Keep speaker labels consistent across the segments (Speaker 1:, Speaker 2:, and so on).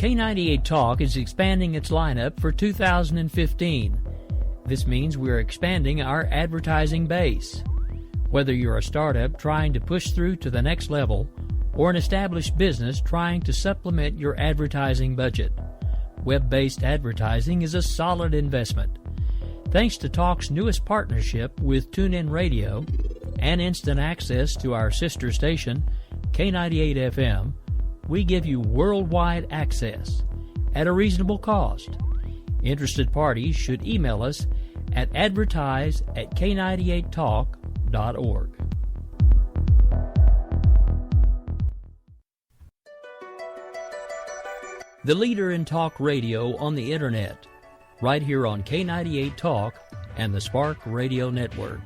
Speaker 1: K98 Talk is expanding its lineup for 2015. This means we're expanding our advertising base. Whether you're a startup trying to push through to the next level or an established business trying to supplement your advertising budget, web-based advertising is a solid investment. Thanks to Talk's newest partnership with TuneIn Radio and instant access to our sister station, K98 FM, we give you worldwide access at a reasonable cost. Interested parties should email us at advertise@k98talk.org. The leader in talk radio on the internet, right here on K98 Talk and the Spark Radio Network.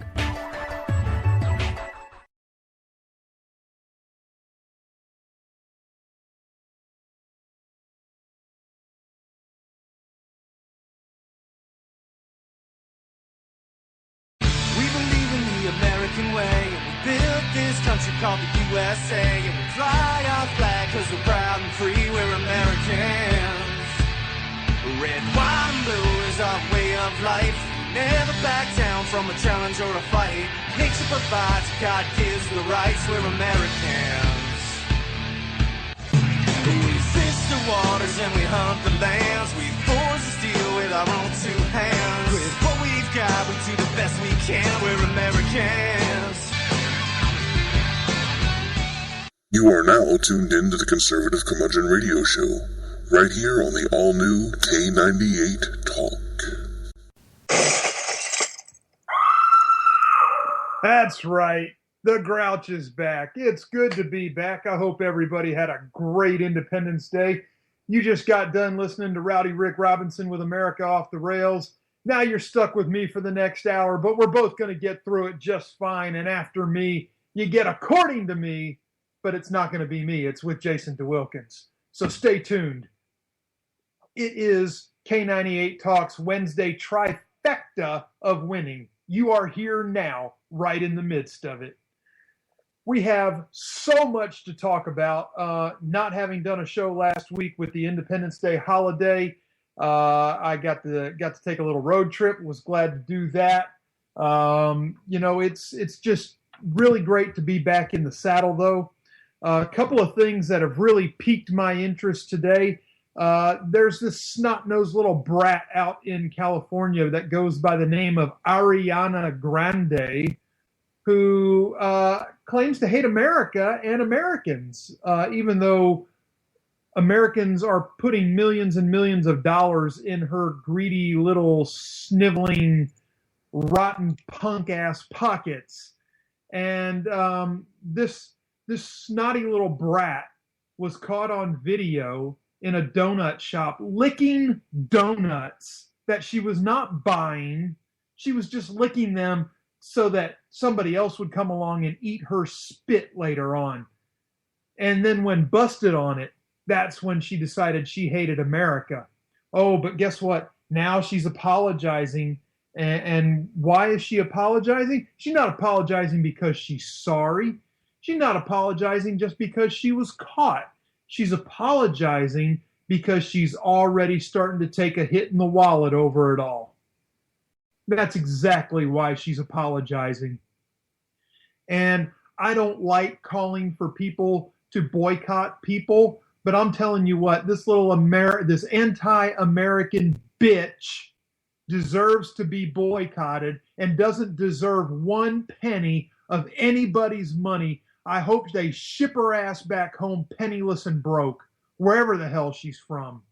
Speaker 2: Called the USA, and we fly our flag cause we're proud and free, we're Americans. Red, white, and blue is our way of life. Never back down from a challenge or a fight. Nature provides, God gives the rights, we're Americans. We fish the waters and we hunt the lands. We forge the steel with our own two hands. With what we've got, we do the best we can, we're Americans.
Speaker 3: You are now tuned in to the Conservative Curmudgeon Radio Show, right here on the all-new K98 Talk.
Speaker 4: That's right. The Grouch is back. It's good to be back. I hope everybody had a great Independence Day. You just got done listening to Rowdy Rick Robinson with America Off the Rails. Now you're stuck with me for the next hour, but we're both going to get through it just fine. And after me, you get According to Me, but it's not going to be me. It's with Jason DeWilkins. So stay tuned. It is K98 Talk's Wednesday trifecta of winning. You are here now, right in the midst of it. We have so much to talk about. Not having done a show last week with the Independence Day holiday, I got to take a little road trip. Was glad to do that. It's just really great to be back in the saddle, though. A couple of things that have really piqued my interest today. There's this snot-nosed little brat out in California that goes by the name of Ariana Grande, who claims to hate America and Americans, even though Americans are putting millions and millions of dollars in her greedy little sniveling, rotten punk-ass pockets. And this snotty little brat was caught on video in a donut shop licking donuts that she was not buying. She was just licking them so that somebody else would come along and eat her spit later on. And then when busted on it, that's when she decided she hated America. Oh, but guess what? Now she's apologizing. And why is she apologizing? She's not apologizing because she's sorry. She's not apologizing just because she was caught. She's apologizing because she's already starting to take a hit in the wallet over it all. That's exactly why she's apologizing. And I don't like calling for people to boycott people, but I'm telling you what, this this anti-American bitch deserves to be boycotted and doesn't deserve one penny of anybody's money. I hope they ship her ass back home penniless and broke, wherever the hell she's from.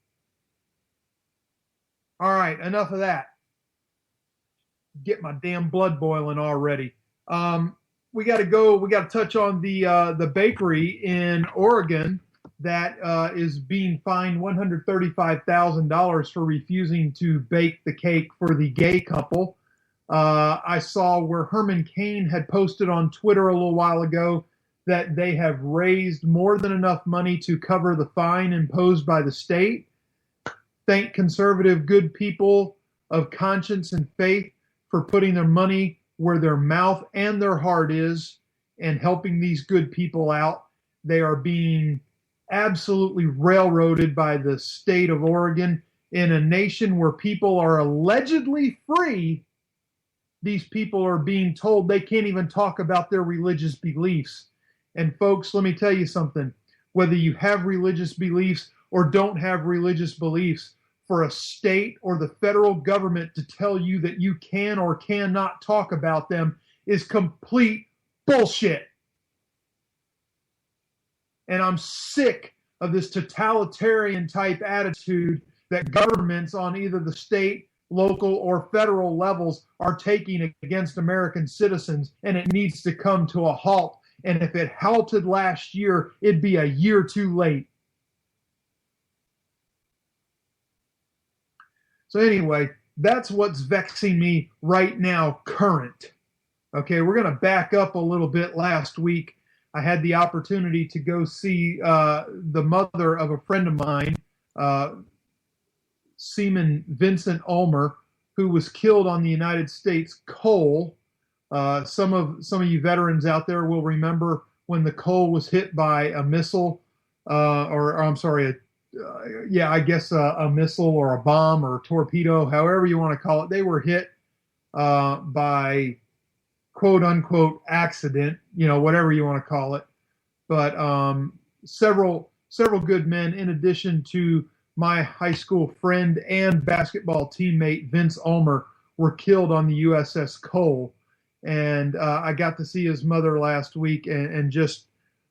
Speaker 4: All right, enough of that. Get my damn blood boiling already. We got to touch on the bakery in Oregon that is being fined $135,000 for refusing to bake the cake for the gay couple. I saw where Herman Cain had posted on Twitter a little while ago that they have raised more than enough money to cover the fine imposed by the state. Thank conservative good people of conscience and faith for putting their money where their mouth and their heart is and helping these good people out. They are being absolutely railroaded by the state of Oregon. In a nation where people are allegedly free, these people are being told they can't even talk about their religious beliefs. And folks, let me tell you something. Whether you have religious beliefs or don't have religious beliefs, for a state or the federal government to tell you that you can or cannot talk about them is complete bullshit. And I'm sick of this totalitarian type attitude that governments on either the state, local, or federal levels are taking against American citizens, and it needs to come to a halt. And if it halted last year, it'd be a year too late. So anyway, that's what's vexing me right now, current. Okay, we're going to back up a little bit. Last week, I had the opportunity to go see the mother of a friend of mine, Seaman Vincent Ulmer, who was killed on the United States coal. Some of you veterans out there will remember when the coal was hit by a missile, a missile or a bomb or a torpedo, however you want to call it. They were hit by quote unquote accident, whatever you want to call it. But several good men, in addition to my high school friend and basketball teammate Vince Ulmer, were killed on the USS Cole. And I got to see his mother last week and just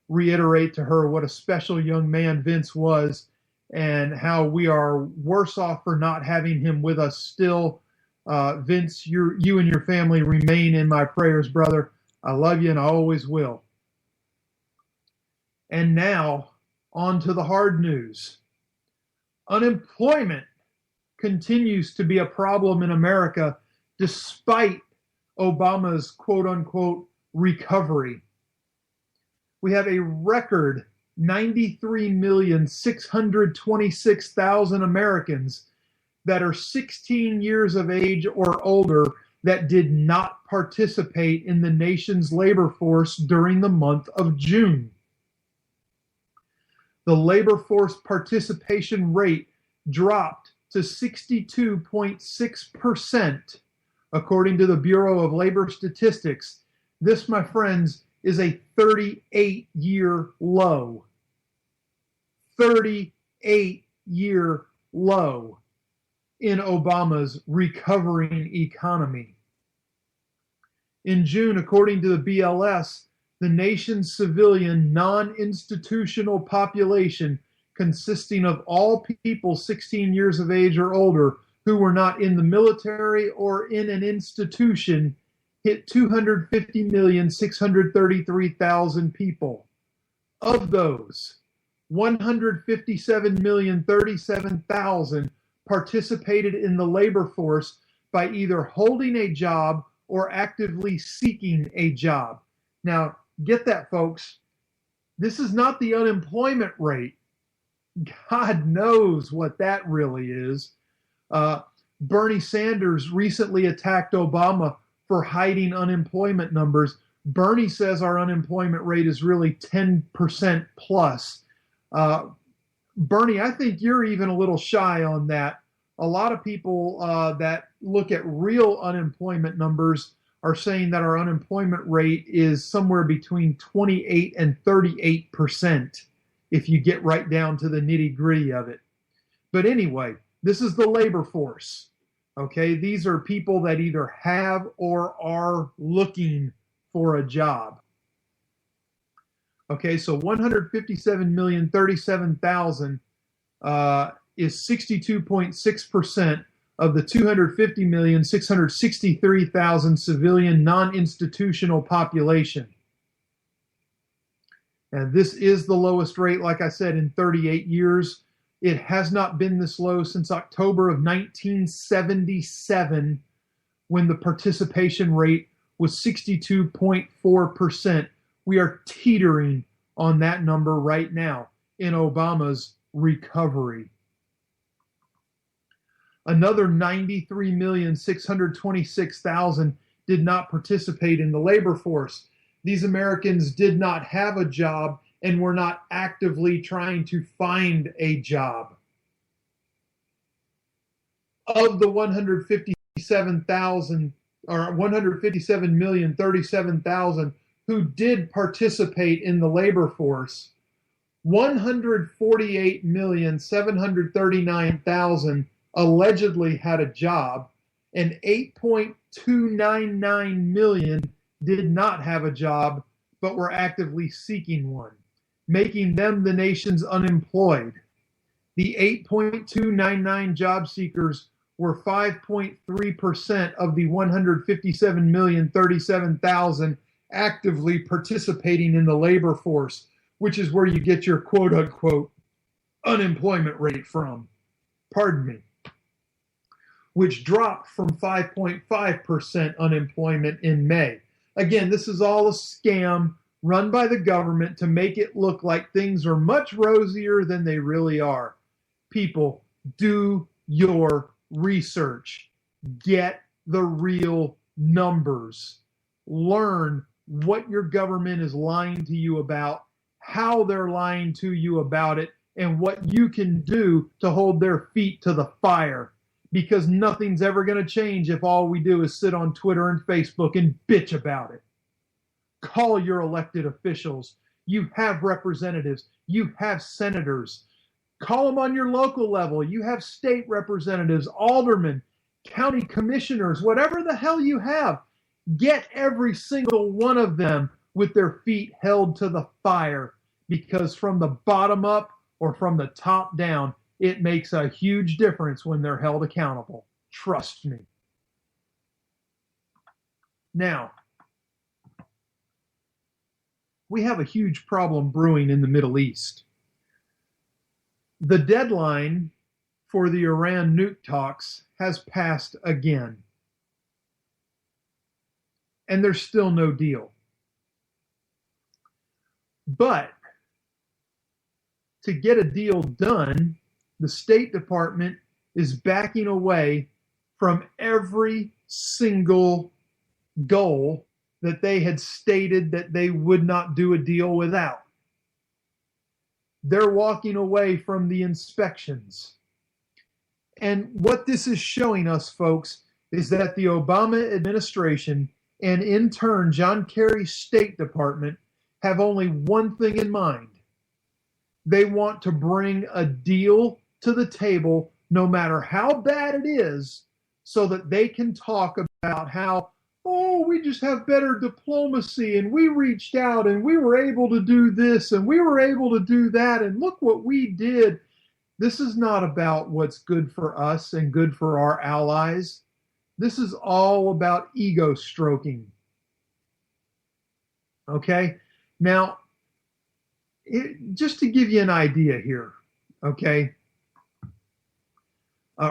Speaker 4: reiterate to her what a special young man Vince was, and how we are worse off for not having him with us still. Vince, you and your family remain in my prayers, brother. I love you and I always will. And now, on to the hard news. Unemployment continues to be a problem in America despite Obama's quote-unquote recovery. We have a record 93,626,000 Americans that are 16 years of age or older that did not participate in the nation's labor force during the month of June. The labor force participation rate dropped to 62.6%, according to the Bureau of Labor Statistics. This, my friends, is a 38-year low. 38-year low in Obama's recovering economy. In June, according to the BLS, the nation's civilian non-institutional population, consisting of all people 16 years of age or older who were not in the military or in an institution, hit 250,633,000 people. Of those, 157,037,000 participated in the labor force by either holding a job or actively seeking a job. Now, get that, folks. This is not the unemployment rate. God knows what that really is. Bernie Sanders recently attacked Obama for hiding unemployment numbers. Bernie says our unemployment rate is really 10% plus. Bernie, I think you're even a little shy on that. A lot of people that look at real unemployment numbers are saying that our unemployment rate is somewhere between 28 and 38% if you get right down to the nitty-gritty of it. But anyway, this is the labor force. Okay, these are people that either have or are looking for a job. Okay, so 157,037,000 is 62.6% of the 250,663,000 civilian non-institutional population. And this is the lowest rate, like I said, in 38 years. It has not been this low since October of 1977, when the participation rate was 62.4%. We are teetering on that number right now in Obama's recovery. Another 93,626,000 did not participate in the labor force. These Americans did not have a job and we're not actively trying to find a job. Of the 157,000 or 157,037,000 who did participate in the labor force, 148,739,000 allegedly had a job, and 8.299 million did not have a job but were actively seeking one, making them the nation's unemployed. The 8.299 job seekers were 5.3% of the 157,037,000 actively participating in the labor force, which is where you get your quote-unquote unemployment rate from. Pardon me. Which dropped from 5.5% unemployment in May. Again, this is all a scam run by the government to make it look like things are much rosier than they really are. People, do your research. Get the real numbers. Learn what your government is lying to you about, how they're lying to you about it, and what you can do to hold their feet to the fire. Because nothing's ever going to change if all we do is sit on Twitter and Facebook and bitch about it. Call your elected officials. You have representatives. You have senators. Call them on your local level. You have state representatives, aldermen, county commissioners, whatever the hell you have. Get every single one of them with their feet held to the fire, because from the bottom up or from the top down, it makes a huge difference when they're held accountable. Trust me. Now, we have a huge problem brewing in the Middle East. The deadline for the Iran nuke talks has passed again. And there's still no deal. But to get a deal done, the State Department is backing away from every single goal that they had stated that they would not do a deal without. They're walking away from the inspections. And what this is showing us, folks, is that the Obama administration and in turn John Kerry's State Department have only one thing in mind. They want to bring a deal to the table, no matter how bad it is, so that they can talk about how, oh, we just have better diplomacy and we reached out and we were able to do this and we were able to do that and look what we did. This is not about what's good for us and good for our allies. This is all about ego stroking. Okay? Now, just to give you an idea here, okay?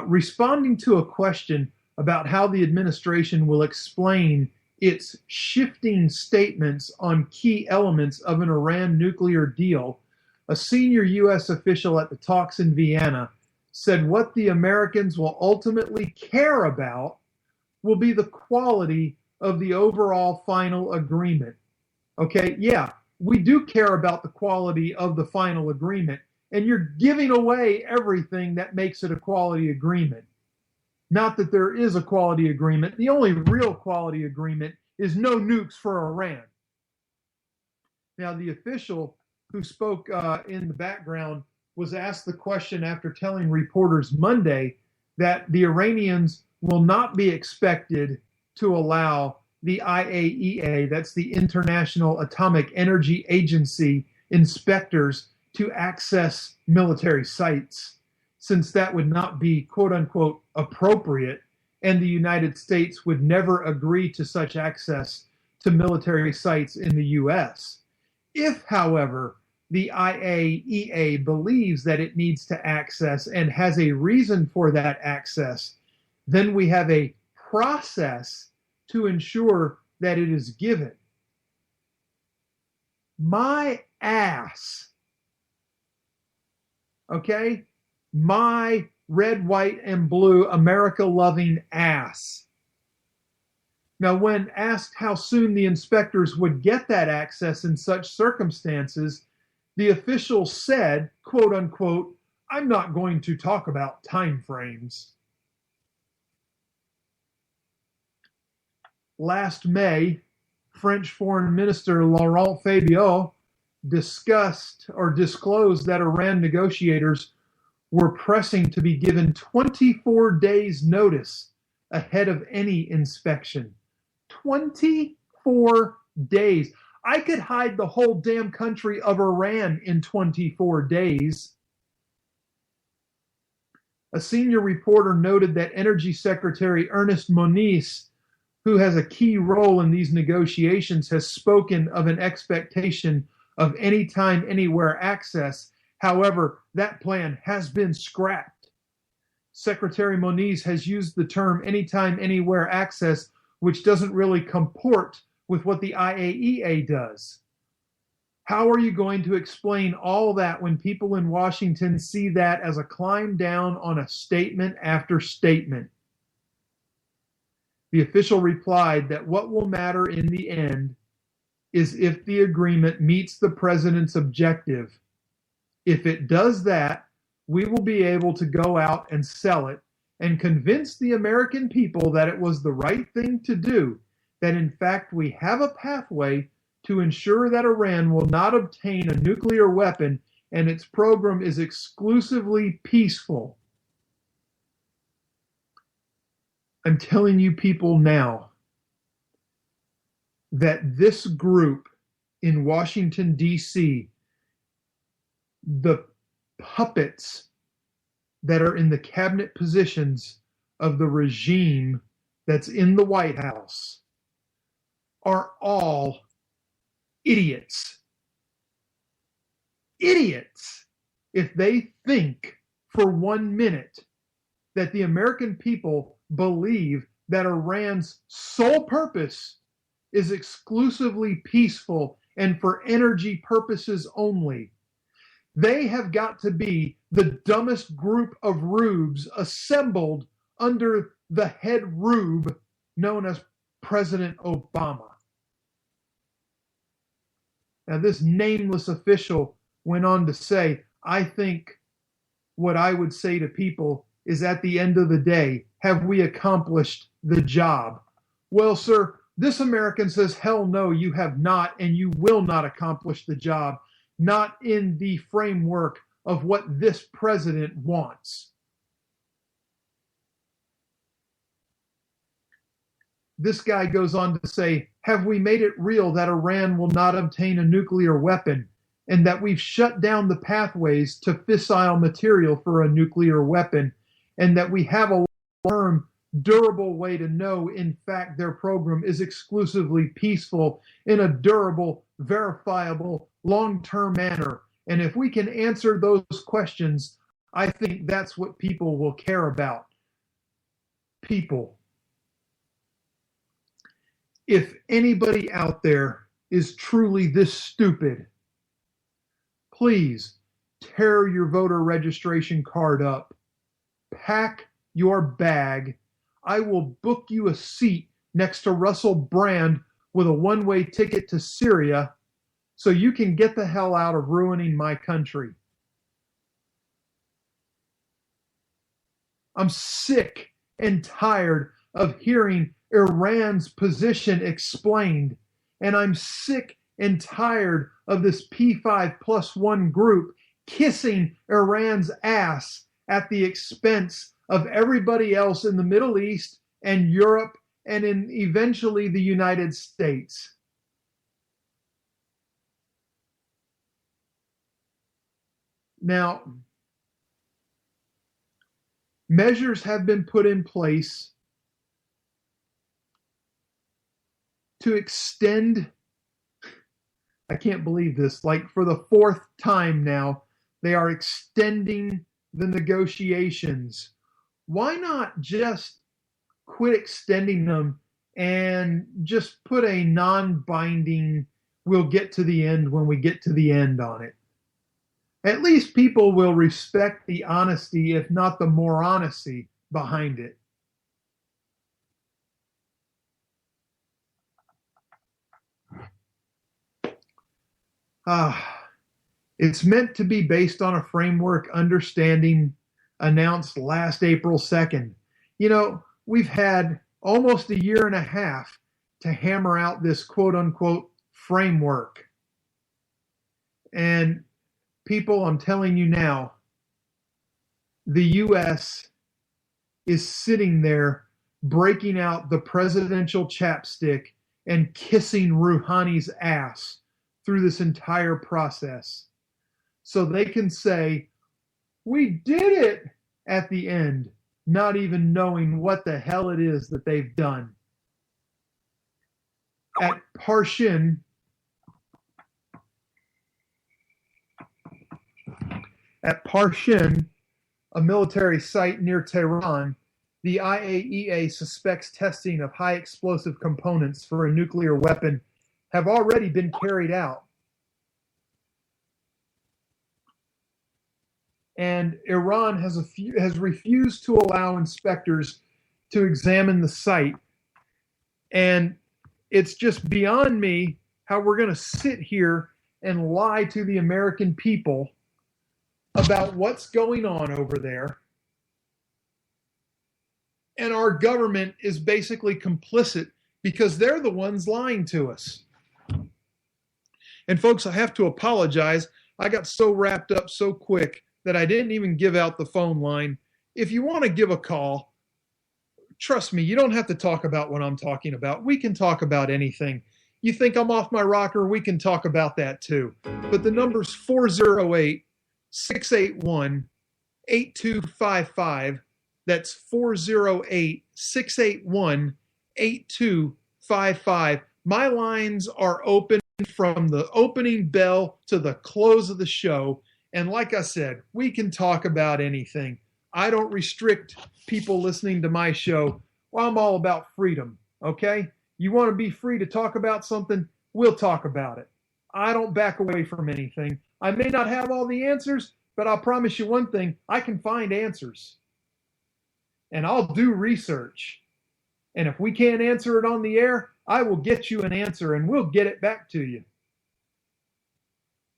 Speaker 4: Responding to a question about how the administration will explain its shifting statements on key elements of an Iran nuclear deal, a senior U.S. official at the talks in Vienna said what the Americans will ultimately care about will be the quality of the overall final agreement. Okay, yeah, we do care about the quality of the final agreement, and you're giving away everything that makes it a quality agreement. Not that there is a quality agreement. The only real quality agreement is no nukes for Iran. Now, the official who spoke in the background was asked the question after telling reporters Monday that the Iranians will not be expected to allow the IAEA, that's the International Atomic Energy Agency, inspectors to access military sites, since that would not be quote-unquote appropriate, and the United States would never agree to such access to military sites in the U.S. If, however, the IAEA believes that it needs to access and has a reason for that access, then we have a process to ensure that it is given. My ass. Okay? My red, white, and blue America-loving ass. Now, when asked how soon the inspectors would get that access in such circumstances, The official said, quote unquote, "I'm not going to talk about time frames." Last May, French Foreign Minister Laurent Fabius disclosed that Iran negotiators were pressing to be given 24 days notice ahead of any inspection. 24 days. I could hide the whole damn country of Iran in 24 days. A senior reporter noted that Energy Secretary Ernest Moniz, who has a key role in these negotiations, has spoken of an expectation of anytime, anywhere access. However, that plan has been scrapped. Secretary Moniz has used the term anytime, anywhere access, which doesn't really comport with what the IAEA does. How are you going to explain all that when people in Washington see that as a climb down on a statement after statement? The official replied that what will matter in the end is if the agreement meets the president's objective. If it does that, we will be able to go out and sell it and convince the American people that it was the right thing to do, that in fact we have a pathway to ensure that Iran will not obtain a nuclear weapon and its program is exclusively peaceful. I'm telling you people now that this group in Washington, D.C., the puppets that are in the cabinet positions of the regime that's in the White House, are all idiots. Idiots if they think for 1 minute that the American people believe that Iran's sole purpose is exclusively peaceful and for energy purposes only. They have got to be the dumbest group of rubes assembled under the head rube known as President Obama. Now, this nameless official went on to say, I think what I would say to people is at the end of the day, have we accomplished the job? Well, sir, this American says, hell no, you have not, and you will not accomplish the job, not in the framework of what this president wants. This guy goes on to say, have we made it real that Iran will not obtain a nuclear weapon and that we've shut down the pathways to fissile material for a nuclear weapon and that we have a firm, durable way to know, in fact, their program is exclusively peaceful in a durable, verifiable, long-term manner. And if we can answer those questions, I think that's what people will care about. People. If anybody out there is truly this stupid, please tear your voter registration card up. Pack your bag. I will book you a seat next to Russell Brand with a one-way ticket to Syria so you can get the hell out of ruining my country. I'm sick and tired of hearing Iran's position explained, and I'm sick and tired of this P5+1 group kissing Iran's ass at the expense of everybody else in the Middle East and Europe and in eventually the United States. Now, measures have been put in place to extend, I can't believe this, like for the fourth time now, they are extending the negotiations. Why not just quit extending them and just put a non-binding, we'll get to the end when we get to the end on it? At least people will respect the honesty, if not the more honesty behind it. It's meant to be based on a framework understanding announced last April 2nd. You know, we've had almost a year and a half to hammer out this quote unquote framework. And people, I'm telling you now, the U.S. is sitting there breaking out the presidential chapstick and kissing Rouhani's ass through this entire process. So they can say, we did it at the end, not even knowing what the hell it is that they've done. At Parshin, a military site near Tehran, the IAEA suspects testing of high explosive components for a nuclear weapon have already been carried out. And Iran has refused to allow inspectors to examine the site. And it's just beyond me how we're going to sit here and lie to the American people about what's going on over there. And our government is basically complicit because they're the ones lying to us. And folks, I have to apologize. I got so wrapped up so quick that I didn't even give out the phone line. If you want to give a call, trust me, you don't have to talk about what I'm talking about. We can talk about anything. You think I'm off my rocker? We can talk about that too. But the number's 408-681-8255. That's 408-681-8255. My lines are open from the opening bell to the close of the show. And like I said, we can talk about anything. I don't restrict people listening to my show. Well, I'm all about freedom, okay? You want to be free to talk about something? We'll talk about it. I don't back away from anything. I may not have all the answers, but I'll promise you one thing. I can find answers. And I'll do research. And if we can't answer it on the air, I will get you an answer and we'll get it back to you.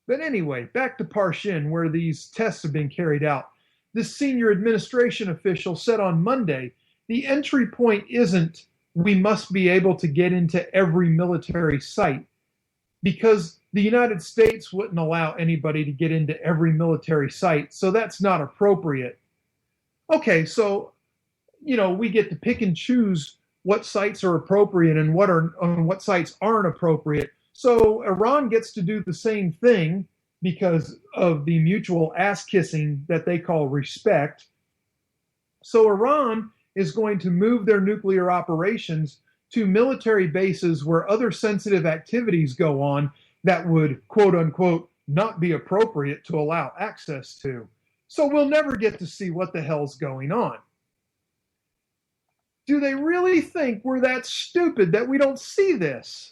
Speaker 4: But anyway, back to Parshin, where these tests have been carried out. This senior administration official said on Monday, the entry point isn't we must be able to get into every military site, because the United States wouldn't allow anybody to get into every military site, so that's not appropriate. Okay, so, you know, we get to pick and choose what sites are appropriate and what sites aren't appropriate. So Iran gets to do the same thing because of the mutual ass-kissing that they call respect. So Iran is going to move their nuclear operations to military bases where other sensitive activities go on that would, quote unquote, not be appropriate to allow access to. So we'll never get to see what the hell's going on. Do they really think we're that stupid that we don't see this?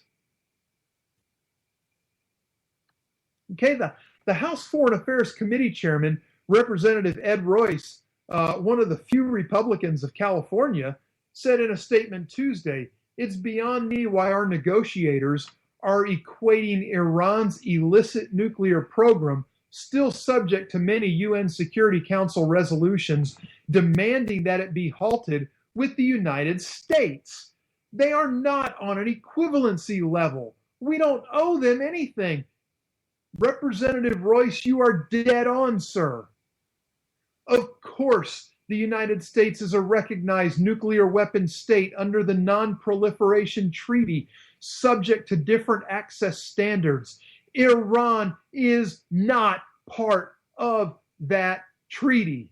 Speaker 4: Okay, the House Foreign Affairs Committee Chairman, Representative Ed Royce, one of the few Republicans of California, said in a statement Tuesday, "It's beyond me why our negotiators are equating Iran's illicit nuclear program, still subject to many UN Security Council resolutions demanding that it be halted, with the United States. They are not on an equivalency level. We don't owe them anything." Representative Royce, you are dead on, sir. Of course, the United States is a recognized nuclear weapon state under the Non-Proliferation Treaty, subject to different access standards. Iran is not part of that treaty.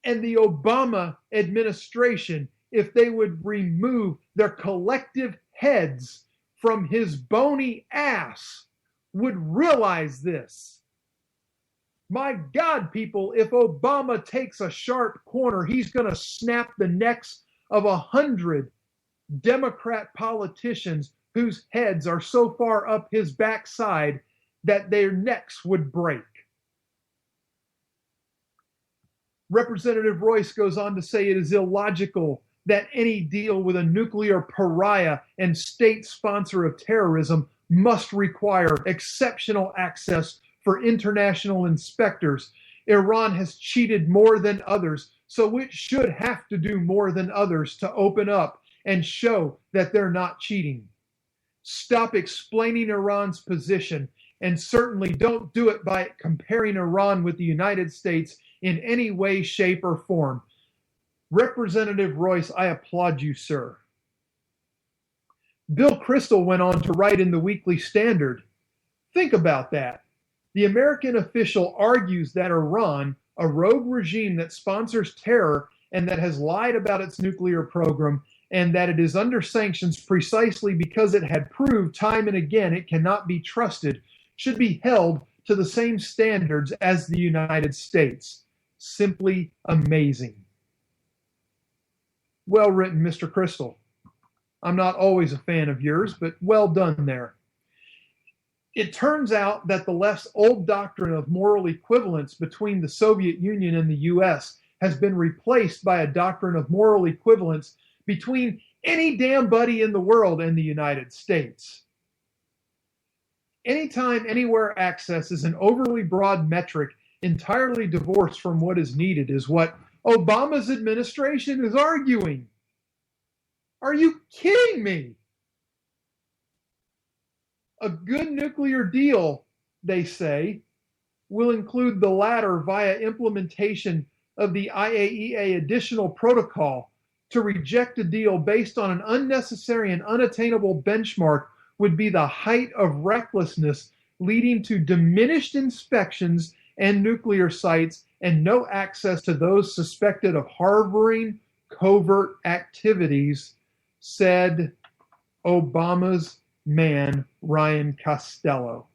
Speaker 4: And the Obama administration, if they would remove their collective heads from his bony ass, would realize this. My God, people, if Obama takes a sharp corner, he's going to snap the necks of 100 Democrat politicians whose heads are so far up his backside that their necks would break. Representative Royce goes on to say it is illogical that any deal with a nuclear pariah and state sponsor of terrorism must require exceptional access for international inspectors. Iran has cheated more than others, so it should have to do more than others to open up and show that they're not cheating. Stop explaining Iran's position, and certainly don't do it by comparing Iran with the United States in any way, shape, or form. Representative Royce, I applaud you, sir. Bill Kristol went on to write in the Weekly Standard, think about that. The American official argues that Iran, a rogue regime that sponsors terror and that has lied about its nuclear program, and that it is under sanctions precisely because it had proved time and again it cannot be trusted, should be held to the same standards as the United States. Simply amazing. Well written, Mr. Kristol. I'm not always a fan of yours, but well done there. It turns out that the left's old doctrine of moral equivalence between the Soviet Union and the U.S. has been replaced by a doctrine of moral equivalence between any damn buddy in the world and the United States. Anytime, anywhere access is an overly broad metric entirely divorced from what is needed is what Obama's administration is arguing. Are you kidding me? A good nuclear deal, they say, will include the latter via implementation of the IAEA additional protocol. To reject a deal based on an unnecessary and unattainable benchmark would be the height of recklessness, leading to diminished inspections and nuclear sites and no access to those suspected of harboring covert activities, said Obama's man, Ryan Costello.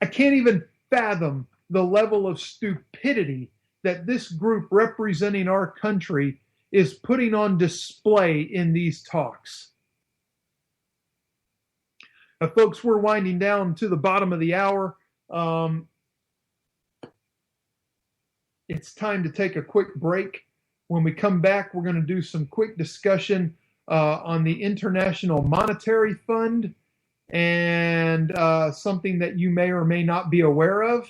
Speaker 4: I can't even fathom the level of stupidity that this group representing our country is putting on display in these talks. Now, folks, we're winding down to the bottom of the hour. It's time to take a quick break. When we come back, we're going to do some quick discussion on the International Monetary Fund and something that you may or may not be aware of.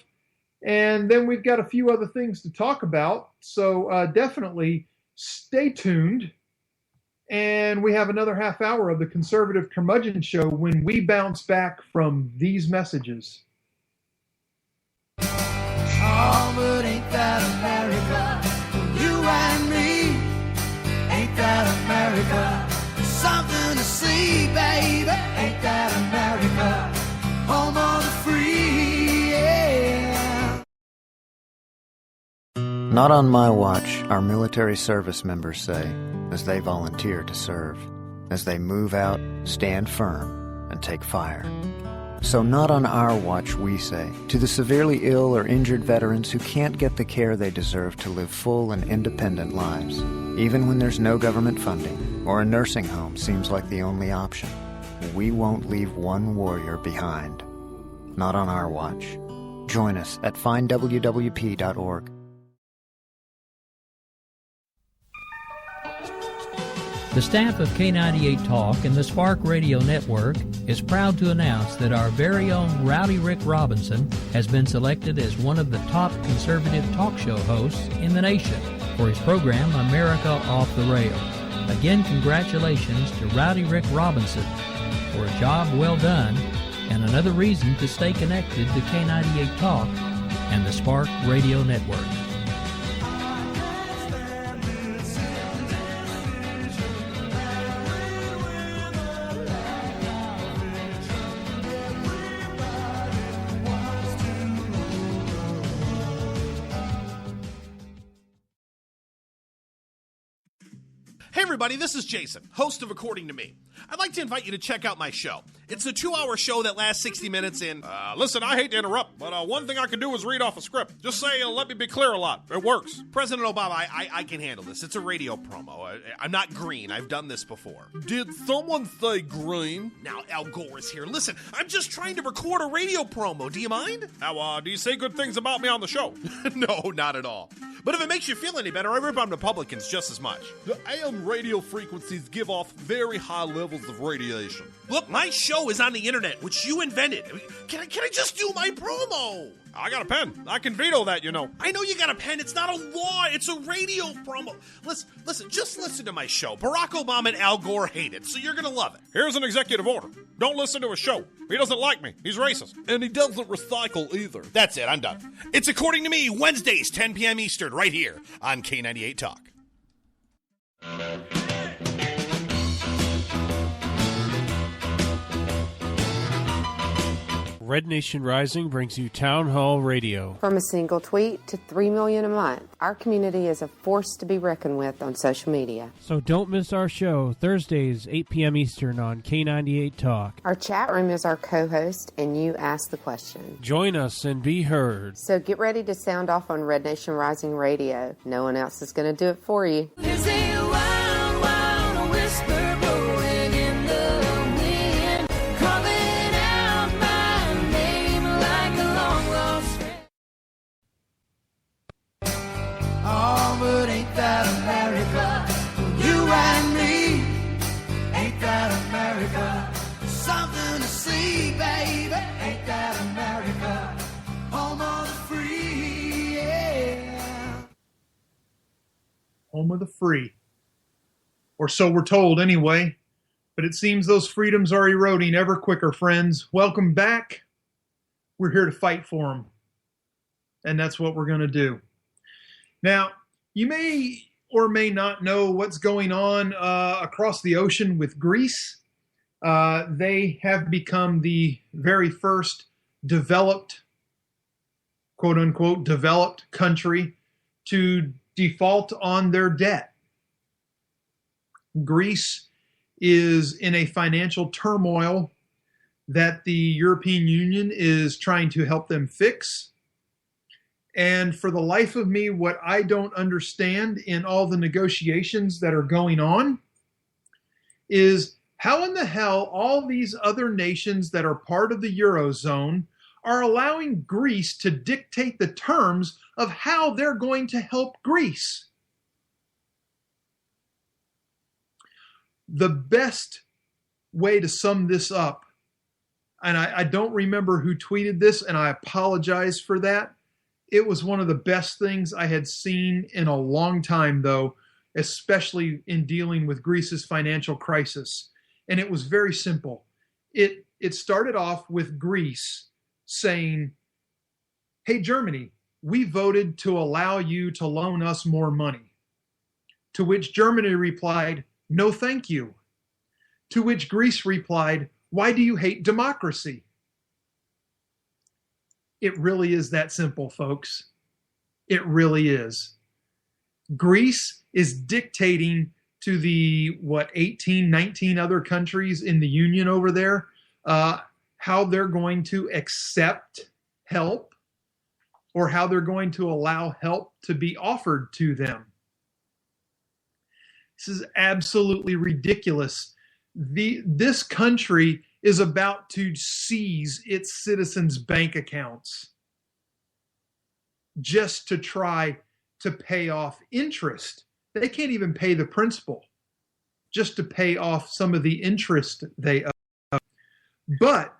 Speaker 4: And then we've got a few other things to talk about. So definitely stay tuned. And we have another half hour of the Conservative Curmudgeon Show when we bounce back from these messages.
Speaker 2: Oh, but ain't that America for you and me? Ain't that America? Something to see, baby. Ain't that America? Home of the free, yeah.
Speaker 5: Not on my watch, our military service members say, as they volunteer to serve, as they move out, stand firm, and take fire. So not on our watch, we say, to the severely ill or injured veterans who can't get the care they deserve to live full and independent lives, even when there's no government funding or a nursing home seems like the only option. We won't leave one warrior behind. Not on our watch. Join us at findwwp.org.
Speaker 1: The staff of K98 Talk and the Spark Radio Network is proud to announce that our very own Rowdy Rick Robinson has been selected as one of the top conservative talk show hosts in the nation for his program America Off the Rail. Again, congratulations to Rowdy Rick Robinson for a job well done and another reason to stay connected to K98 Talk and the Spark Radio Network.
Speaker 6: Hey everybody, this is Jason, host of According to Me. I'd like to invite you to check out my show. It's a 2-hour show that lasts 60 minutes in... listen, I hate to interrupt, but one thing I can do is read off a script. Just say, let me be clear a lot. It works. President Obama, I can handle this. It's a radio promo. I'm not green. I've done this before. Did someone say green? Now, Al Gore is here. Listen, I'm just trying to record a radio promo. Do you mind? Now, do you say good things about me on the show? No, not at all. But if it makes you feel any better, I rip on Republicans just as much. I am radio frequencies give off very high levels of radiation.
Speaker 7: Look, my show is on the internet, which you invented. Can I just do my promo?
Speaker 6: I got a pen. I can veto that, you know.
Speaker 7: I know you got a pen. It's not a law. It's a radio promo. Listen, just listen to my show. Barack Obama and Al Gore hate it, so you're going to love it.
Speaker 6: Here's an executive order. Don't listen to his show. He doesn't like me. He's racist. And he doesn't recycle either.
Speaker 7: That's it. I'm done. It's According to Me, Wednesdays, 10 p.m. Eastern, right here on K98 Talk.
Speaker 8: Red Nation Rising brings you Town Hall Radio.
Speaker 9: From a single tweet to 3 million a month, our community is a force to be reckoned with on social media.
Speaker 8: So don't miss our show, Thursdays, 8 p.m. Eastern on K98 Talk.
Speaker 9: Our chat room is our co-host, and you ask the question.
Speaker 8: Join us and be heard.
Speaker 9: So get ready to sound off on Red Nation Rising Radio. No one else is going to do it for you.
Speaker 2: But ain't that America? You and me. Ain't that America? Something to see, baby. Ain't that America? Home of the free, yeah.
Speaker 4: Home of the free. Or so we're told anyway. But it seems those freedoms are eroding ever quicker, friends. Welcome back. We're here to fight for them. And that's what we're going to do. Now, you may or may not know what's going on across the ocean with Greece. They have become the very first developed, quote unquote, developed country to default on their debt. Greece is in a financial turmoil that the European Union is trying to help them fix. And for the life of me, what I don't understand in all the negotiations that are going on is how in the hell all these other nations that are part of the Eurozone are allowing Greece to dictate the terms of how they're going to help Greece. The best way to sum this up, and I don't remember who tweeted this, and I apologize for that. It was one of the best things I had seen in a long time, though, especially in dealing with Greece's financial crisis. And it was very simple. It started off with Greece saying, hey, Germany, we voted to allow you to loan us more money. To which Germany replied, no, thank you. To which Greece replied, why do you hate democracy? It really is that simple, folks. It really is. Greece is dictating to the, 18, 19 other countries in the union over there, how they're going to accept help or how they're going to allow help to be offered to them. This is absolutely ridiculous. This country is about to seize its citizens' bank accounts just to try to pay off interest. They can't even pay the principal, just to pay off some of the interest they owe. But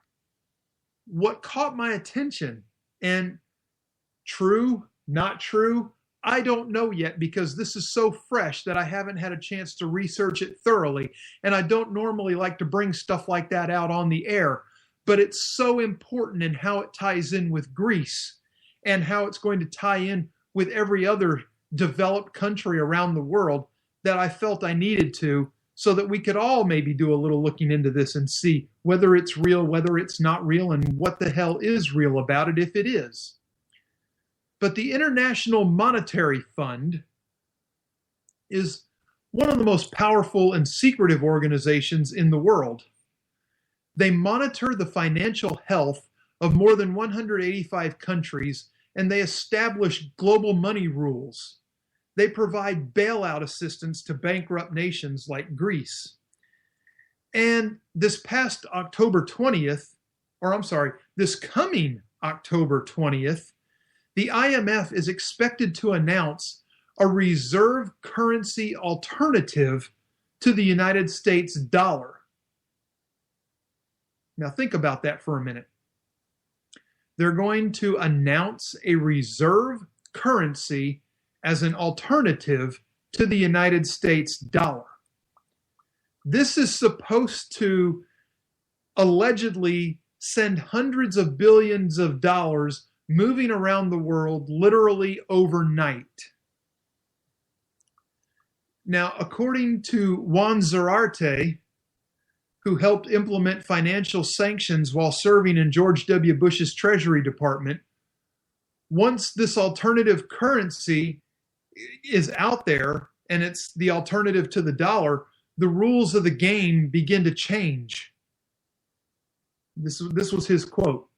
Speaker 4: what caught my attention, and true, not true, I don't know yet because this is so fresh that I haven't had a chance to research it thoroughly. And I don't normally like to bring stuff like that out on the air, but it's so important in how it ties in with Greece and how it's going to tie in with every other developed country around the world that I felt I needed to, so that we could all maybe do a little looking into this and see whether it's real, whether it's not real, and what the hell is real about it if it is. But the International Monetary Fund is one of the most powerful and secretive organizations in the world. They monitor the financial health of more than 185 countries, and they establish global money rules. They provide bailout assistance to bankrupt nations like Greece. And this coming October 20th, the IMF is expected to announce a reserve currency alternative to the United States dollar. Now think about that for a minute. They're going to announce a reserve currency as an alternative to the United States dollar. This is supposed to allegedly send hundreds of billions of dollars moving around the world literally overnight. Now, according to Juan Zarate, who helped implement financial sanctions while serving in George W. Bush's Treasury Department, once this alternative currency is out there and it's the alternative to the dollar, the rules of the game begin to change. This was his quote.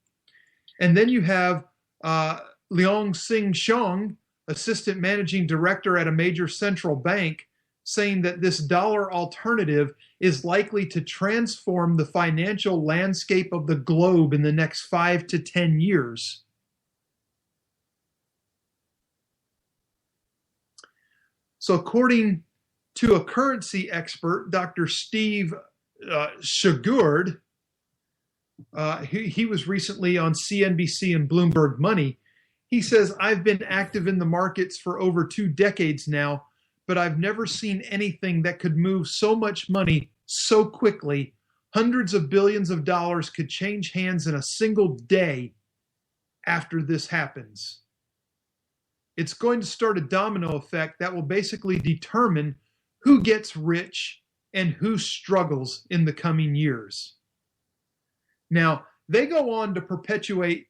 Speaker 4: And then you have Leong Sing Xiong, assistant managing director at a major central bank, saying that this dollar alternative is likely to transform the financial landscape of the globe in the next 5 to 10 years. So according to a currency expert, Dr. Steve Shagurd, he was recently on CNBC and Bloomberg Money. He says, I've been active in the markets for over 2 decades now, but I've never seen anything that could move so much money so quickly. Hundreds of billions of dollars could change hands in a single day after this happens. It's going to start a domino effect that will basically determine who gets rich and who struggles in the coming years. Now, they go on to perpetuate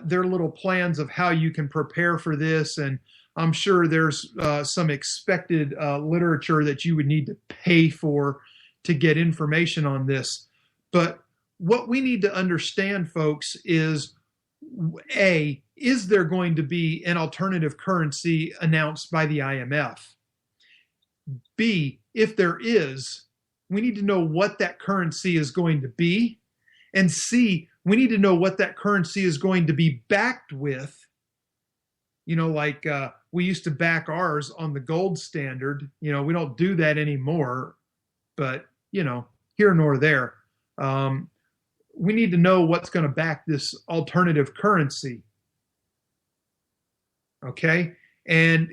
Speaker 4: their little plans of how you can prepare for this, and I'm sure there's some expected literature that you would need to pay for to get information on this. But what we need to understand, folks, is A, is there going to be an alternative currency announced by the IMF? B, if there is, we need to know what that currency is going to be. And C, we need to know what that currency is going to be backed with. You know, like we used to back ours on the gold standard. You know, we don't do that anymore, but, you know, here nor there. We need to know what's going to back this alternative currency. Okay? And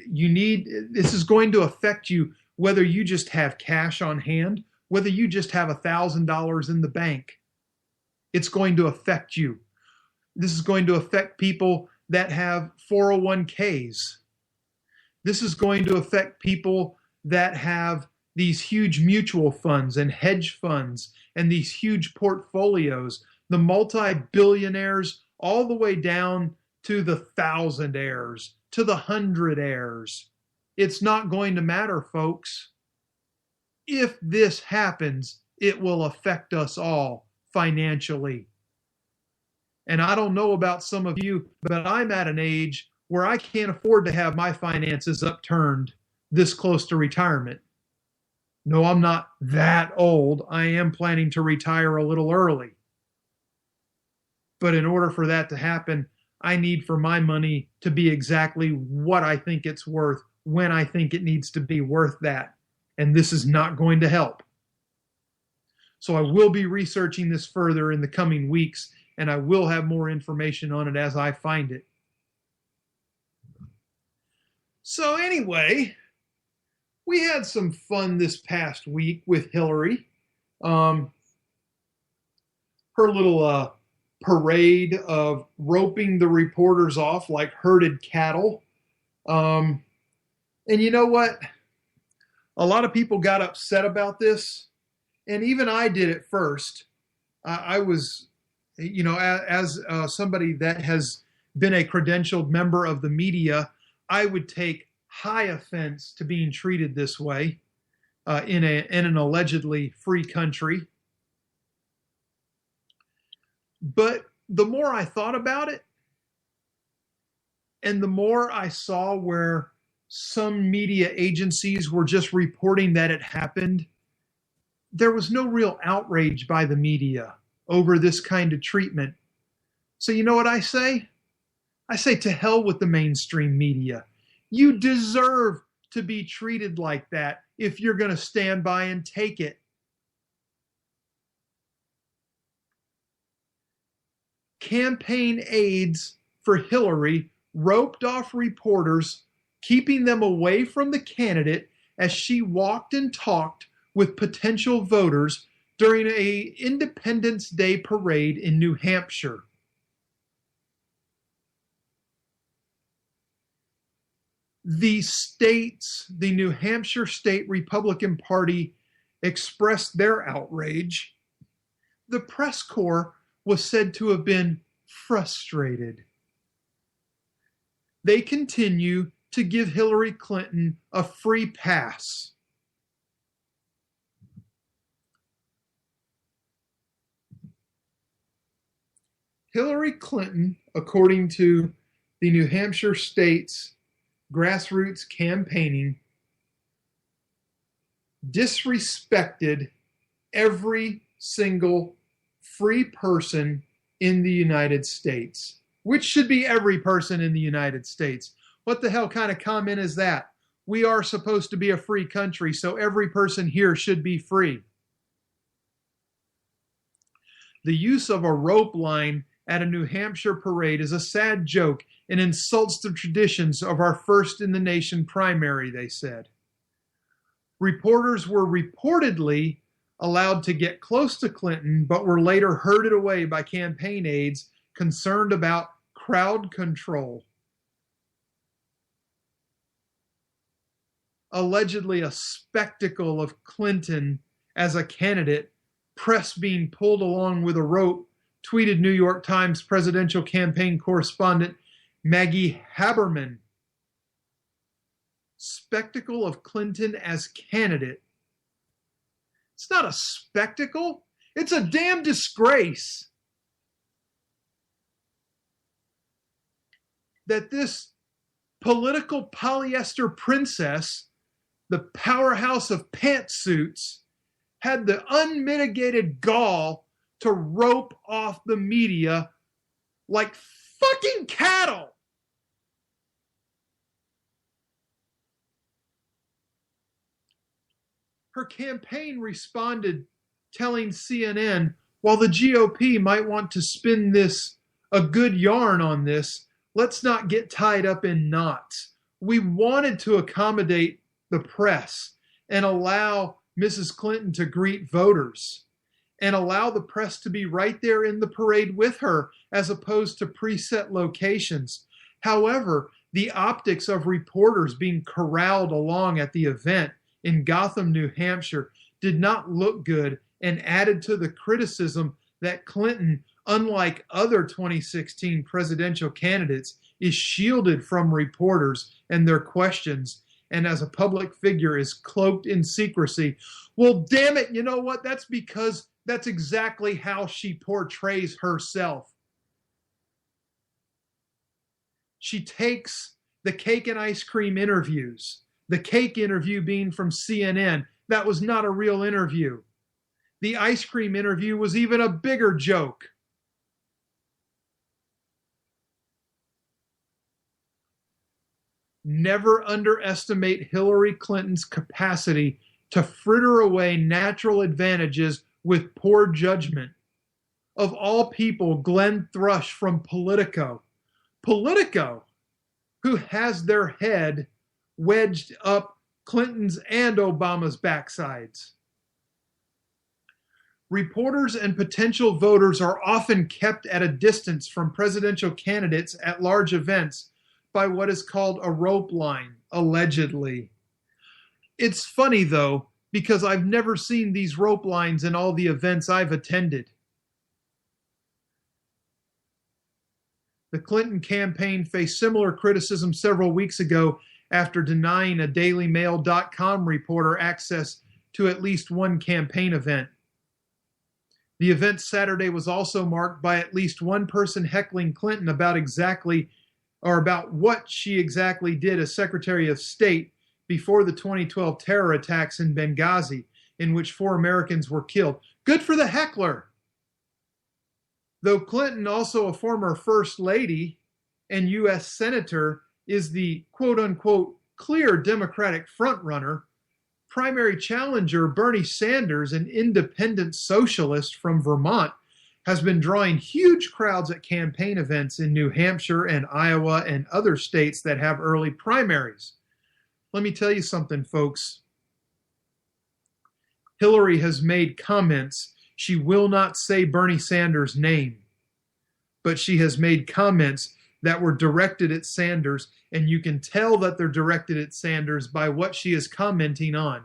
Speaker 4: this is going to affect you whether you just have cash on hand, whether you just have $1,000 in the bank. It's going to affect you. This is going to affect people that have 401ks. This is going to affect people that have these huge mutual funds and hedge funds and these huge portfolios, the multi-billionaires all the way down to the thousandaires, to the hundredaires. It's not going to matter, folks. If this happens, it will affect us all financially. And I don't know about some of you, but I'm at an age where I can't afford to have my finances upturned this close to retirement. No, I'm not that old. I am planning to retire a little early. But in order for that to happen, I need for my money to be exactly what I think it's worth, when I think it needs to be worth that. And this is not going to help. So I will be researching this further in the coming weeks, and I will have more information on it as I find it. So anyway, we had some fun this past week with Hillary. Her little parade of roping the reporters off like herded cattle. And you know what? A lot of people got upset about this, and even I did at first. I was, you know, as somebody that has been a credentialed member of the media, I would take high offense to being treated this way in an allegedly free country. But the more I thought about it, and the more I saw where some media agencies were just reporting that it happened, there was no real outrage by the media over this kind of treatment. So you know what I say? I say to hell with the mainstream media. You deserve to be treated like that if you're going to stand by and take it. Campaign aides for Hillary roped off reporters, keeping them away from the candidate as she walked and talked with potential voters during an Independence Day parade in New Hampshire. The New Hampshire State Republican Party expressed their outrage. The press corps was said to have been frustrated. They continue to give Hillary Clinton a free pass. Hillary Clinton, according to the New Hampshire State's grassroots campaigning, disrespected every single free person in the United States, which should be every person in the United States. What the hell kind of comment is that? We are supposed to be a free country, so every person here should be free. The use of a rope line at a New Hampshire parade is a sad joke and insults the traditions of our first-in-the-nation primary, they said. Reporters were reportedly allowed to get close to Clinton, but were later herded away by campaign aides concerned about crowd control. Allegedly a spectacle of Clinton as a candidate, press being pulled along with a rope, tweeted New York Times presidential campaign correspondent Maggie Haberman. Spectacle of Clinton as candidate. It's not a spectacle. It's a damn disgrace that this political polyester princess, the powerhouse of pantsuits, had the unmitigated gall to rope off the media like fucking cattle. Her campaign responded, telling CNN, while the GOP might want to spin this a good yarn on this, let's not get tied up in knots. We wanted to accommodate the press and allow Mrs. Clinton to greet voters and allow the press to be right there in the parade with her as opposed to preset locations. However, the optics of reporters being corralled along at the event in Gotham, New Hampshire, did not look good and added to the criticism that Clinton, unlike other 2016 presidential candidates, is shielded from reporters and their questions, and as a public figure is cloaked in secrecy. Well, damn it, you know what? That's because that's exactly how she portrays herself. She takes the cake and ice cream interviews, the cake interview being from CNN. That was not a real interview. The ice cream interview was even a bigger joke. Never underestimate Hillary Clinton's capacity to fritter away natural advantages with poor judgment. Of all people, Glenn Thrush from Politico, who has their head wedged up Clinton's and Obama's backsides. Reporters and potential voters are often kept at a distance from presidential candidates at large events by what is called a rope line, allegedly. It's funny, though, because I've never seen these rope lines in all the events I've attended. The Clinton campaign faced similar criticism several weeks ago after denying a DailyMail.com reporter access to at least one campaign event. The event Saturday was also marked by at least one person heckling Clinton about what she exactly did as Secretary of State before the 2012 terror attacks in Benghazi, in which 4 Americans were killed. Good for the heckler. Though Clinton, also a former First Lady and U.S. Senator, is the quote-unquote clear Democratic frontrunner, primary challenger Bernie Sanders, an independent socialist from Vermont, has been drawing huge crowds at campaign events in New Hampshire and Iowa and other states that have early primaries. Let me tell you something, folks. Hillary has made comments. She will not say Bernie Sanders' name, but she has made comments that were directed at Sanders, and you can tell that they're directed at Sanders by what she is commenting on.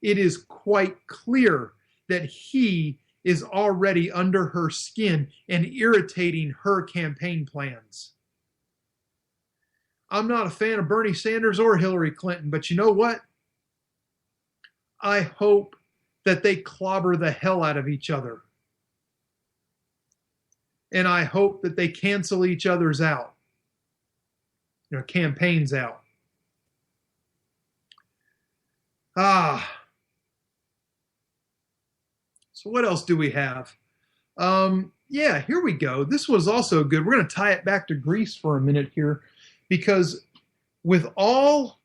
Speaker 4: It is quite clear that he is already under her skin and irritating her campaign plans. I'm not a fan of Bernie Sanders or Hillary Clinton, but you know what? I hope that they clobber the hell out of each other. And I hope that they cancel each other's out. Campaigns out. So what else do we have? Here we go. This was also good. We're going to tie it back to Greece for a minute here, because with all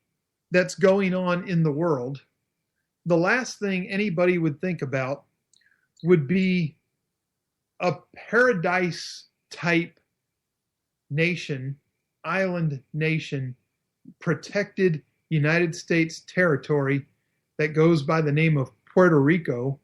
Speaker 4: that's going on in the world, the last thing anybody would think about would be a paradise type nation, island nation, protected United States territory that goes by the name of Puerto Rico,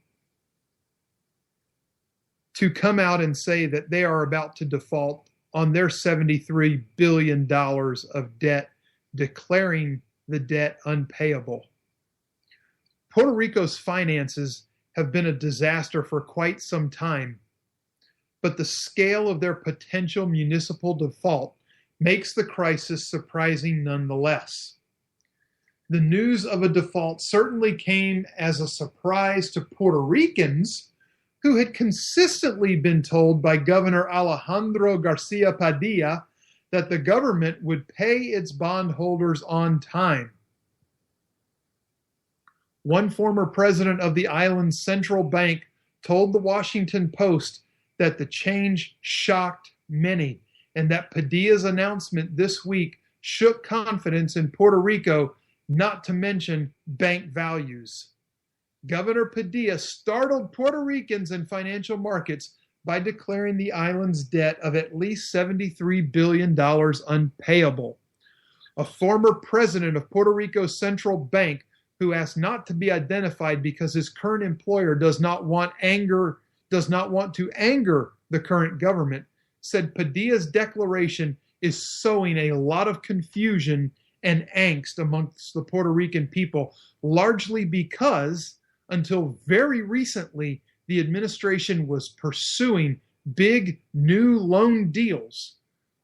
Speaker 4: to come out and say that they are about to default on their $73 billion of debt, declaring the debt unpayable. Puerto Rico's finances have been a disaster for quite some time, but the scale of their potential municipal default makes the crisis surprising nonetheless. The news of a default certainly came as a surprise to Puerto Ricans, who had consistently been told by Governor Alejandro Garcia Padilla that the government would pay its bondholders on time. One former president of the island's central bank told the Washington Post that the change shocked many, and that Padilla's announcement this week shook confidence in Puerto Rico, not to mention bank values. Governor Padilla startled Puerto Ricans and financial markets by declaring the island's debt of at least $73 billion unpayable. A former president of Puerto Rico's central bank, who asked not to be identified because his current employer does not want to anger the current government, said Padilla's declaration is sowing a lot of confusion and angst amongst the Puerto Rican people, largely because until very recently, the administration was pursuing big new loan deals.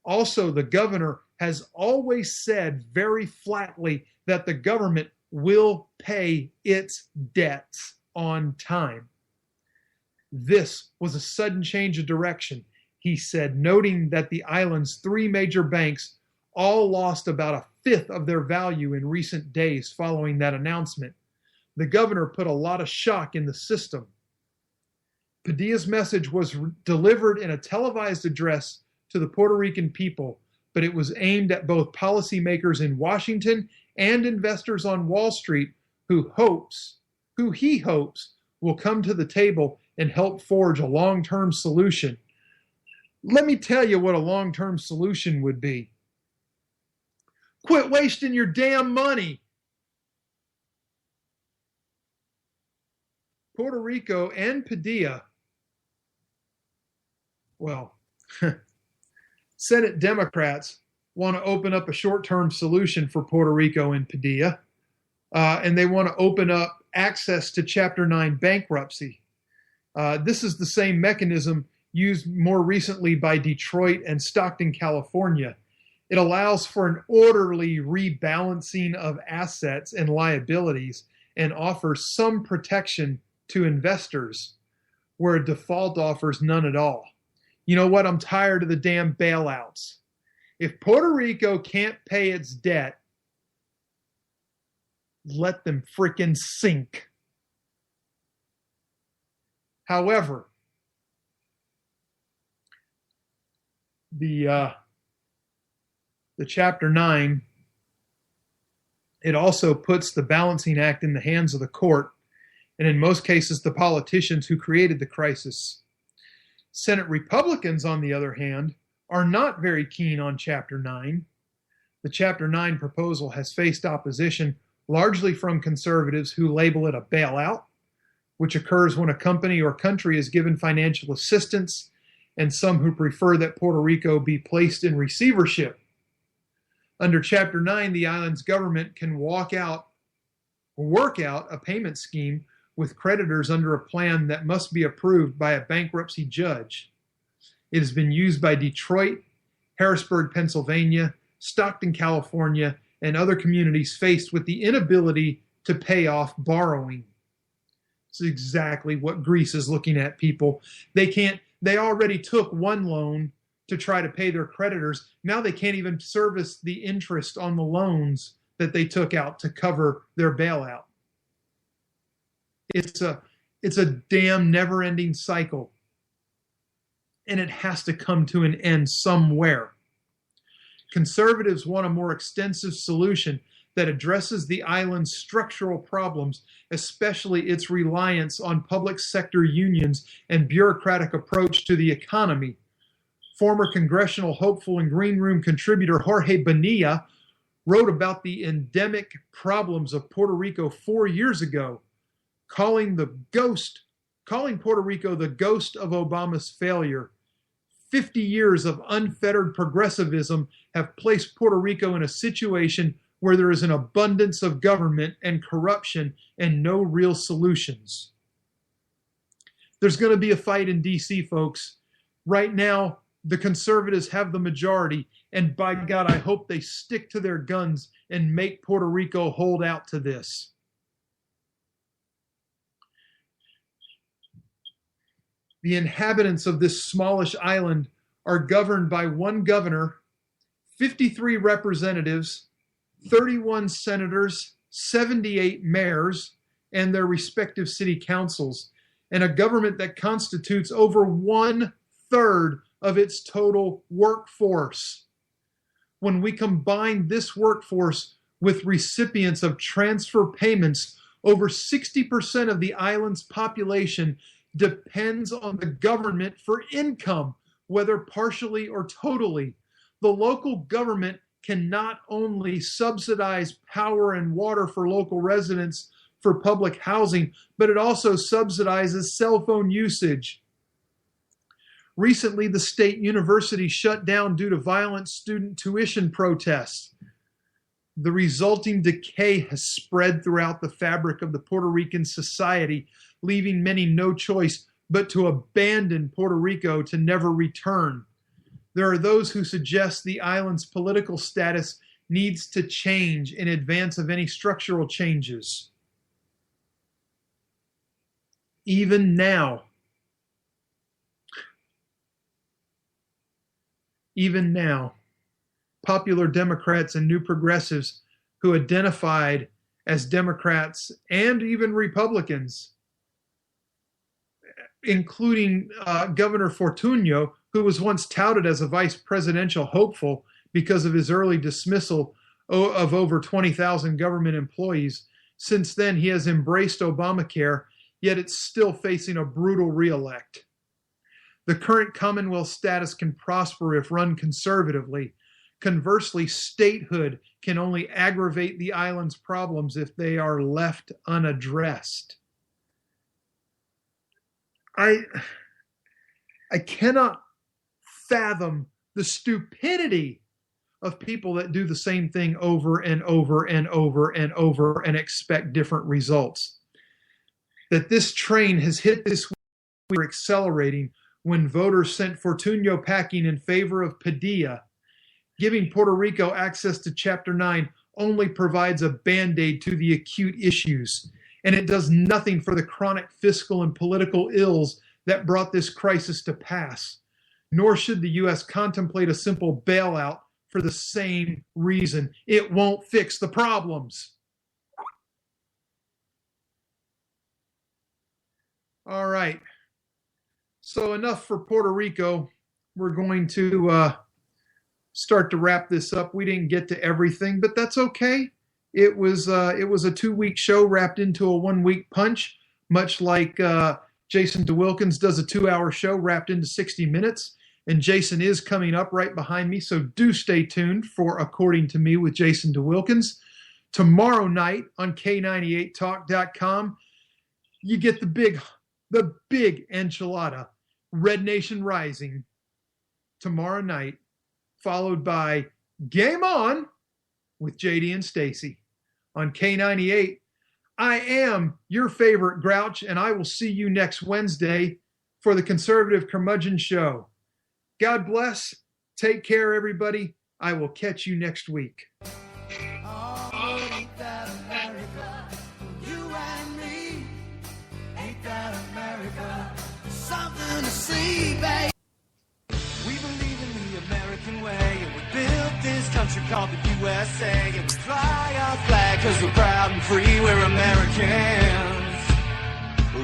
Speaker 4: Also, the governor has always said very flatly that the government will pay its debts on time. This was a sudden change of direction, he said, noting that the island's three major banks all lost about a fifth of their value in recent days following that announcement. The governor put a lot of shock in the system. Padilla's message was delivered in a televised address to the Puerto Rican people, but it was aimed at both policymakers in Washington and investors on Wall Street who he hopes will come to the table and help forge a long-term solution. Let me tell you what a long-term solution would be. Quit wasting your damn money. Puerto Rico and Padilla, Senate Democrats want to open up a short-term solution for Puerto Rico and Padilla, and they want to open up access to Chapter 9 bankruptcy. This is the same mechanism used more recently by Detroit and Stockton, California. It allows for an orderly rebalancing of assets and liabilities and offers some protection to investors where a default offers none at all. You know what? I'm tired of the damn bailouts. If Puerto Rico can't pay its debt, let them frickin' sink. However, the Chapter 9 It also puts the balancing act in the hands of the court, and in most cases, the politicians who created the crisis. Senate Republicans, on the other hand, are not very keen on Chapter 9. The Chapter 9 proposal has faced opposition largely from conservatives who label it a bailout, which occurs when a company or country is given financial assistance, and some who prefer that Puerto Rico be placed in receivership. Under Chapter 9, the island's government can work out a payment scheme with creditors under a plan that must be approved by a bankruptcy judge. It has been used by Detroit, Harrisburg, Pennsylvania, Stockton, California, and other communities faced with the inability to pay off borrowing. It's exactly what Greece is looking at, people. They already took one loan to try to pay their creditors. Now they can't even service the interest on the loans that they took out to cover their bailout. It's a damn never-ending cycle, and it has to come to an end somewhere. Conservatives want a more extensive solution that addresses the island's structural problems, especially its reliance on public sector unions and bureaucratic approach to the economy. Former congressional hopeful and Green Room contributor Jorge Bonilla wrote about the endemic problems of Puerto Rico 4 years ago, calling Puerto Rico the ghost of Obama's failure. 50 years of unfettered progressivism have placed Puerto Rico in a situation where there is an abundance of government and corruption and no real solutions. There's going to be a fight in D.C., folks. Right now, the conservatives have the majority, and by God, I hope they stick to their guns and make Puerto Rico hold out to this. The inhabitants of this smallish island are governed by one governor, 53 representatives, 31 senators, 78 mayors, and their respective city councils, and a government that constitutes over 1/3 of its total workforce. When we combine this workforce with recipients of transfer payments, over 60% of the island's population depends on the government for income, whether partially or totally. The local government can not only subsidize power and water for local residents for public housing, but it also subsidizes cell phone usage. Recently, the state university shut down due to violent student tuition protests. The resulting decay has spread throughout the fabric of the Puerto Rican society, leaving many no choice but to abandon Puerto Rico to never return. There are those who suggest the island's political status needs to change in advance of any structural changes. Even now, popular Democrats and New Progressives who identified as Democrats and even Republicans, including Governor Fortunio, who was once touted as a vice presidential hopeful because of his early dismissal of over 20,000 government employees. Since then, he has embraced Obamacare, yet it's still facing a brutal reelect. The current Commonwealth status can prosper if run conservatively. Conversely, statehood can only aggravate the island's problems if they are left unaddressed. I cannot fathom the stupidity of people that do the same thing over and over and over and over and expect different results. That this train has hit this week, we're accelerating when voters sent Fortunio packing in favor of Padilla. Giving Puerto Rico access to Chapter 9 only provides a band-aid to the acute issues, and it does nothing for the chronic fiscal and political ills that brought this crisis to pass. Nor should the U.S. contemplate a simple bailout for the same reason. It won't fix the problems. All right. So enough for Puerto Rico. We're going to start to wrap this up. We didn't get to everything, but that's okay. it was a 2-week show wrapped into a 1-week punch, much like Jason DeWilkins does a 2-hour show wrapped into 60 minutes. And Jason is coming up right behind me, so do stay tuned for According to Me with Jason DeWilkins. Tomorrow night on K98Talk.com, you get the big enchilada, Red Nation Rising, tomorrow night, followed by Game On with JD and Stacy. On K98, I am your favorite Grouch, and I will see you next Wednesday for the Conservative Curmudgeon Show. God bless. Take care, everybody. I will catch you next week.
Speaker 2: Oh, ain't that America? You and me. Ain't that America? Something to see, babe. We believe in the American way, and we built this country called the USA, and we fly our flag because we're proud and free, we're Americans.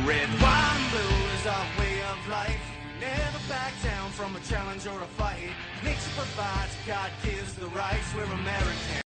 Speaker 2: Red, white, and blue is our way of life. Never back down from a challenge or a fight. Nature provides, God gives the rights, we're Americans.